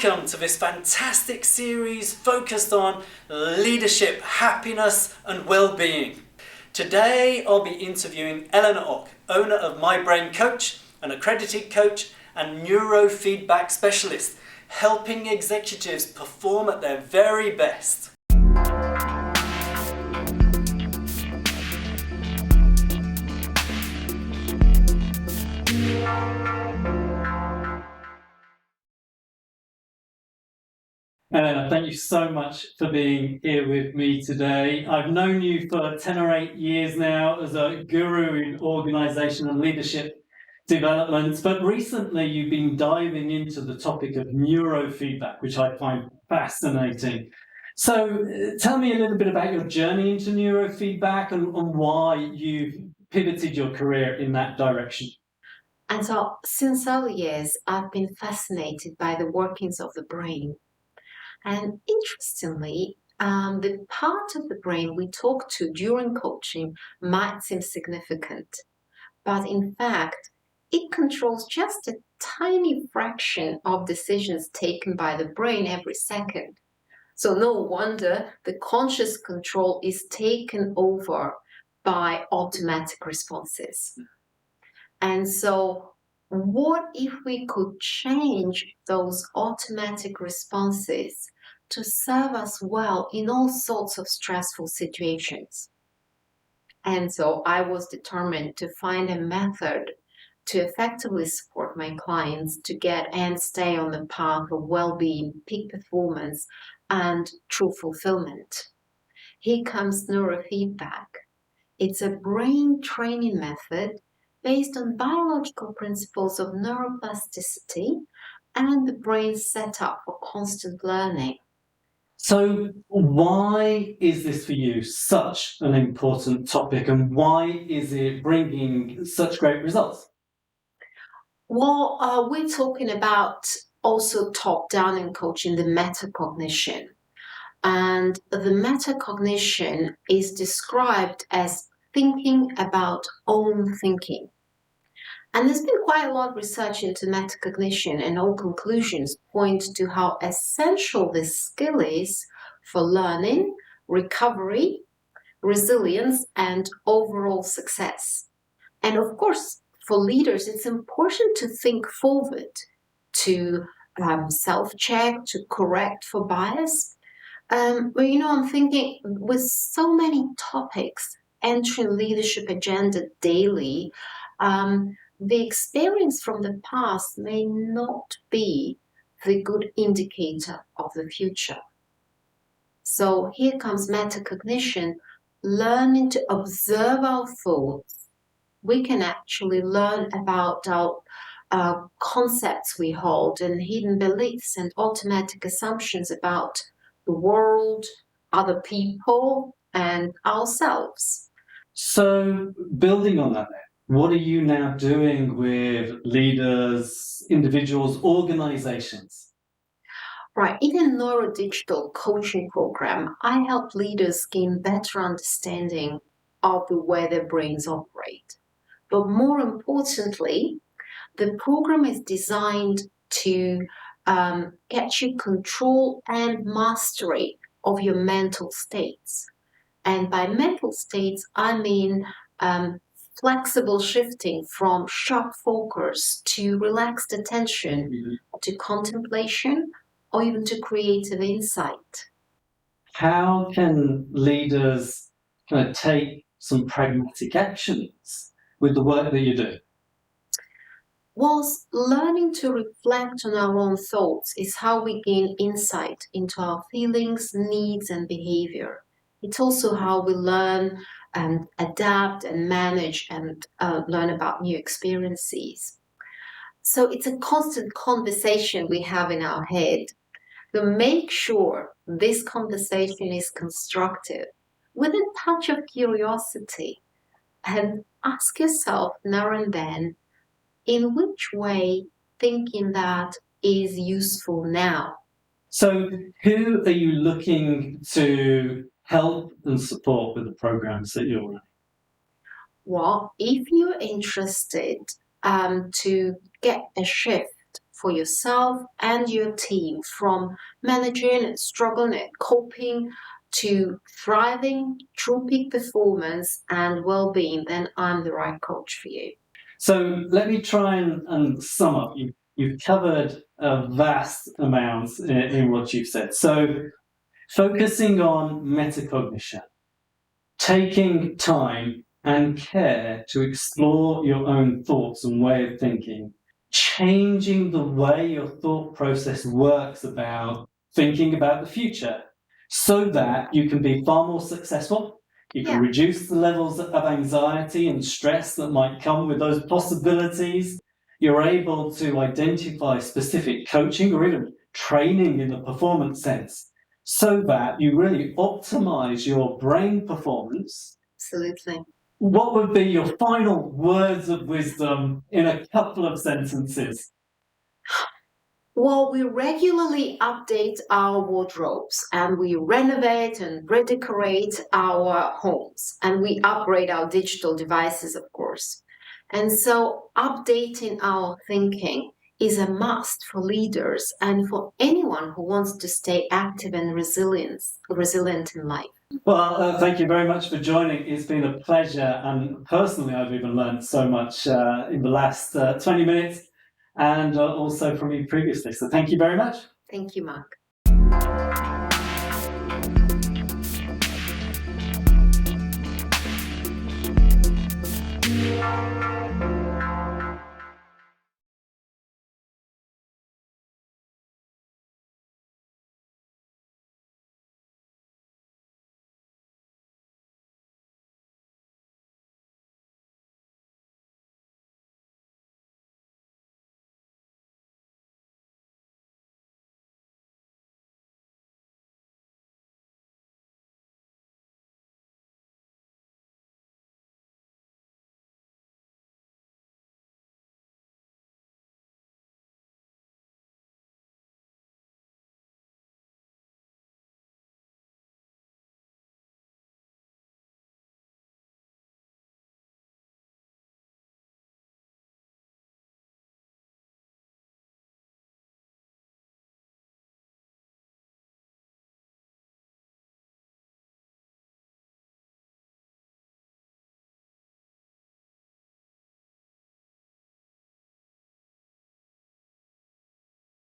Welcome to this fantastic series focused on leadership, happiness and well-being. Today I'll be interviewing Elena Och, owner of My Brain Coach, an accredited coach and neurofeedback specialist, helping executives perform at their very best. Elena, thank you so much for being here with me today. I've known you for 10 or 8 years now as a guru in organisation and leadership development, but recently you've been diving into the topic of neurofeedback, which I find fascinating. So tell me a little bit about your journey into neurofeedback and why you've pivoted your career in that direction. And so since early years, I've been fascinated by the workings of the brain. And interestingly, the part of the brain we talk to during coaching might seem significant, but in fact, it controls just a tiny fraction of decisions taken by the brain every second. So no wonder the conscious control is taken over by automatic responses. And so what if we could change those automatic responses to serve us well in all sorts of stressful situations? And so I was determined to find a method to effectively support my clients to get and stay on the path of well-being, peak performance, and true fulfillment. Here comes neurofeedback. It's a brain training method based on biological principles of neuroplasticity and the brain's setup for constant learning. So why is this for you such an important topic, and why is it bringing such great results? Well, we're talking about also top-down in coaching, the metacognition. And the metacognition is described as thinking about own thinking. And there's been quite a lot of research into metacognition, and all conclusions point to how essential this skill is for learning, recovery, resilience, and overall success. And of course, for leaders, it's important to think forward, to self-check, to correct for bias. But I'm thinking with so many topics entering leadership agenda daily, the experience from the past may not be the good indicator of the future. So here comes metacognition, learning to observe our thoughts. We can actually learn about our concepts we hold and hidden beliefs and automatic assumptions about the world, other people, and ourselves. So building on that, what are you now doing with leaders, individuals, organizations? Right, in a neurodigital coaching program, I help leaders gain better understanding of the way their brains operate. But more importantly, the program is designed to get you control and mastery of your mental states. And by mental states, I mean flexible shifting from sharp focus to relaxed attention, to contemplation, or even to creative insight. How can leaders kind of take some pragmatic actions with the work that you do? Whilst learning to reflect on our own thoughts is how we gain insight into our feelings, needs, and behavior. It's also how we learn and adapt and manage and learn about new experiences. So it's a constant conversation we have in our head. So make sure this conversation is constructive with a touch of curiosity, and ask yourself now and then, in which way thinking that is useful now? So who are you looking to help and support with the programs that you're running? Well, if you're interested to get a shift for yourself and your team, from managing and struggling and coping to thriving through peak performance and well-being, then I'm the right coach for you. So let me try and sum up. You've covered a vast amount in what you've said. So focusing on metacognition, taking time and care to explore your own thoughts and way of thinking, changing the way your thought process works about thinking about the future so that you can be far more successful. You can reduce the levels of anxiety and stress that might come with those possibilities. You're able to identify specific coaching or even training in the performance sense so that you really optimize your brain performance. Absolutely. What would be your final words of wisdom in a couple of sentences? Well, we regularly update our wardrobes, and we renovate and redecorate our homes, and we upgrade our digital devices, of course. And so updating our thinking is a must for leaders and for anyone who wants to stay active and resilient in life. Well, thank you very much for joining. It's been a pleasure, and personally I've even learned so much in the last 20 minutes and also from you previously. So thank you very much. Thank you, Mark.